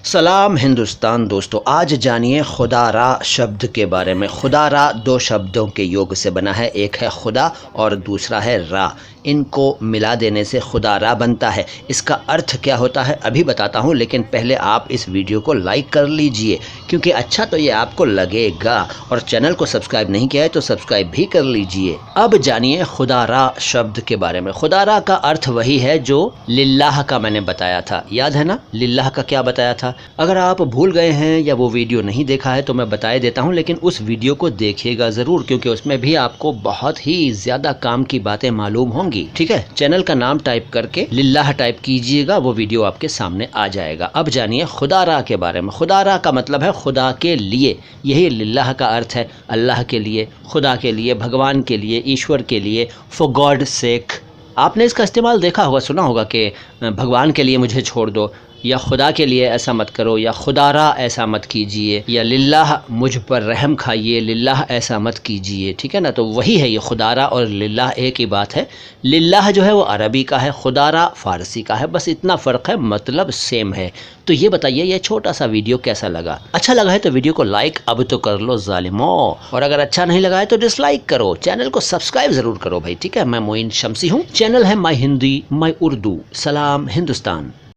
सलाम हिंदुस्तान दोस्तों, आज जानिए खुदा रा शब्द के बारे में। खुदा रा दो शब्दों के योग से बना है, एक है खुदा और दूसरा है रा। इनको मिला देने से खुदा रा बनता है। इसका अर्थ क्या होता है अभी बताता हूँ, लेकिन पहले आप इस वीडियो को लाइक कर लीजिए क्योंकि अच्छा तो ये आपको लगेगा, और चैनल को सब्सक्राइब नहीं किया है तो सब्सक्राइब भी कर लीजिए। अब जानिए खुदा रा शब्द के बारे में। खुदा रा का अर्थ वही है जो लिल्लाह का मैंने बताया था, याद है ना? लिल्लाह का क्या बताया था? अगर आप भूल गए हैं या वो वीडियो नहीं देखा है तो मैं बताए देता हूँ, लेकिन उस वीडियो को देखिएगा ज़रूर क्योंकि उसमें भी आपको बहुत ही ज़्यादा काम की बातें मालूम होंगी। ठीक है, चैनल का नाम टाइप करके लिल्लाह टाइप कीजिएगा, वो वीडियो आपके सामने आ जाएगा। अब जानिए खुदा रा के बारे में। खुदा रा का मतलब है खुदा के लिए, यही लिल्लाह का अर्थ है। अल्लाह के लिए, खुदा के लिए, भगवान के लिए, ईश्वर के लिए, फॉर गॉड सेक। आपने इसका इस्तेमाल देखा होगा, सुना होगा कि भगवान के लिए मुझे छोड़ दो, या खुदा के लिए ऐसा मत करो, या खुदारा ऐसा मत कीजिए, या लिल्लाह मुझ पर रहम खाइए, लिल्लाह ऐसा मत कीजिए। ठीक है ना? तो वही है ये खुदारा और लिल्लाह एक ही बात है। लिल्लाह जो है वो अरबी का है, खुदारा फ़ारसी का है, बस इतना फ़र्क है, मतलब सेम है। तो ये बताइए ये छोटा सा वीडियो कैसा लगा? अच्छा लगा है तो वीडियो को लाइक अब तो कर लो ज़ालिमो, और अगर अच्छा नहीं लगा है तो डिसलाइक करो। चैनल को सब्सक्राइब ज़रूर करो भाई। ठीक है, मैं मोइन शम्सी हूँ, चैनल है माई हिंदी माई उर्दू। सलाम हिंदुस्तान।